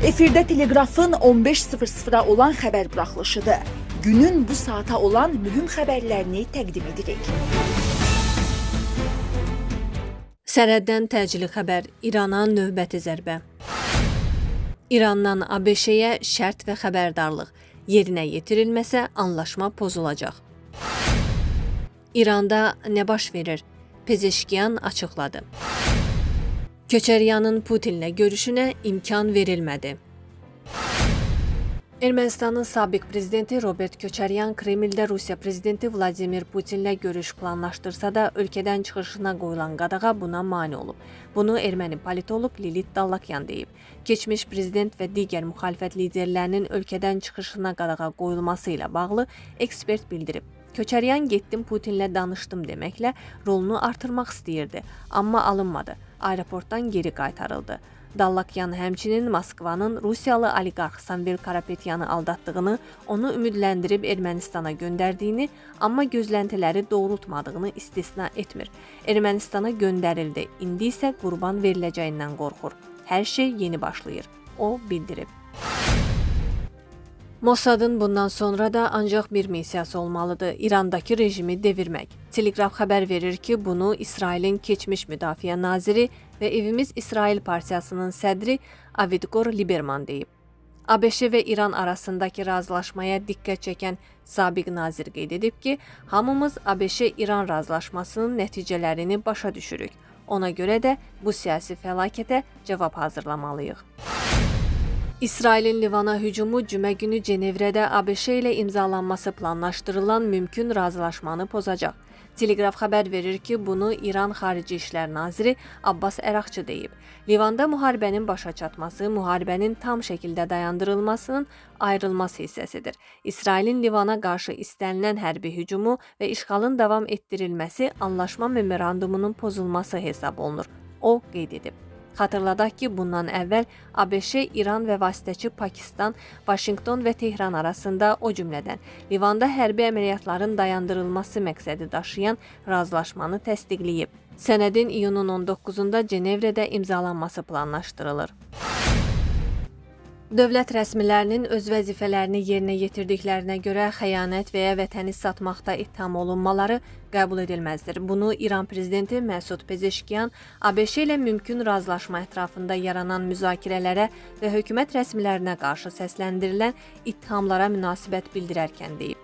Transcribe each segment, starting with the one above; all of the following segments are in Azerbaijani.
Efirdə Telegrafın 15:00-a olan xəbər buraxılışıdır. Günün bu saata olan mühüm xəbərlərini təqdim edirik. Sərhəddən təcili xəbər, İrana növbəti zərbə. İrandan ABŞ-yə şərt və xəbərdarlıq, yerinə yetirilməsə anlaşma pozulacaq. İranda nə baş verir? Pezeşkiyan açıqladı. Köçəryanın Putinlə görüşünə imkan verilmədi. Ermənistanın sabiq prezidenti Robert Köçəryan Kremldə Rusiya prezidenti Vladimir Putinlə görüş planlaşdırsa da ölkədən çıxışına qoyulan qadağa buna mane olub. Bunu erməni politoloq Lilit Dallakyan deyib. Keçmiş prezident və digər müxalifət liderlərinin ölkədən çıxışına qadağa qoyulması ilə bağlı ekspert bildirib. Köçəryan getdim Putinlə danışdım deməklə rolunu artırmaq istəyirdi, amma alınmadı. Aeroportdan geri qaytarıldı. Dallakyan həmçinin Moskvanın Rusiyalı oliqarx Samvel Karapetyanı aldatdığını, onu ümidləndirib Ermənistana göndərdiyini, amma gözləntiləri doğrultmadığını istisna etmir. Ermənistana göndərildi, indi isə qurban veriləcəyindən qorxur. Hər şey yeni başlayır, o bildirib. Mossadın bundan sonra da ancaq bir missiyası olmalıdır, İrandakı rejimi devirmək. Telegraf xəbər verir ki, bunu İsrailin keçmiş müdafiə naziri və Evimiz İsrail partiyasının sədri Avigdor Lieberman deyib. ABŞ və İran arasındakı razılaşmaya diqqət çəkən sabiq nazir qeyd edib ki, hamımız ABŞ-İran razılaşmasının nəticələrini başa düşürük. Ona görə də bu siyasi fəlakətə cavab hazırlamalıyıq. İsrailin Livana hücumu cümə günü Cenevrədə ABŞ ilə imzalanması planlaşdırılan mümkün razılaşmanı pozacaq. Telegraf xəbər verir ki, bunu İran Xarici İşlər Naziri Abbas Əraqçı deyib. Livanda müharibənin başa çatması, müharibənin tam şəkildə dayandırılmasının ayrılmaz hissəsidir. İsrailin Livana qarşı istənilən hərbi hücumu və işğalın davam etdirilməsi anlaşma memorandumunun pozulması hesab olunur. O qeyd edib. Xatırladaq ki, bundan əvvəl ABŞ, İran və vasitəçi Pakistan, Vaşinqton və Tehran arasında, o cümlədən Livanda hərbi əməliyyatların dayandırılması məqsədi daşıyan razılaşmanı təsdiqləyib. Sənədin iyunun 19-da Cenevrədə imzalanması planlaşdırılır. Dövlət rəsmilərinin öz vəzifələrini yerinə yetirdiklərinə görə xəyanət və ya vətəni satmaqda ittiham olunmaları qəbul edilməzdir. Bunu İran prezidenti Məsud Pezeşkiyan ABŞ ilə mümkün razılaşma ətrafında yaranan müzakirələrə və hökumət rəsmilərinə qarşı səsləndirilən ittihamlara münasibət bildirərkən deyib.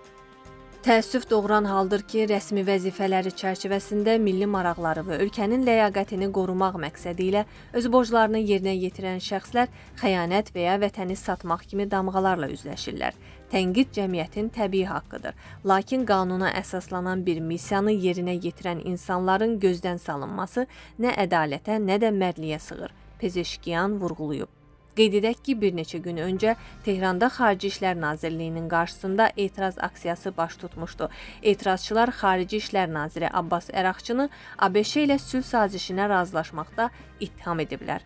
Təəssüf doğuran haldır ki, rəsmi vəzifələri çərçivəsində milli maraqları və ölkənin ləyaqətini qorumaq məqsədi ilə öz borclarını yerinə yetirən şəxslər xəyanət və ya vətəni satmaq kimi damğalarla üzləşirlər. Tənqid cəmiyyətin təbii haqqıdır. Lakin qanuna əsaslanan bir missiyanı yerinə yetirən insanların gözdən salınması nə ədalətə, nə də mərdliyə sığır, Pezeşkiyan vurğulayıb. Qeyd edək ki, bir neçə gün öncə Tehranda Xarici İşlər Nazirliyinin qarşısında etiraz aksiyası baş tutmuşdu. Etirazçılar Xarici İşlər Naziri Abbas Əraqçını ABŞ ilə sülh sazişinə razılaşmaqda ittiham ediblər.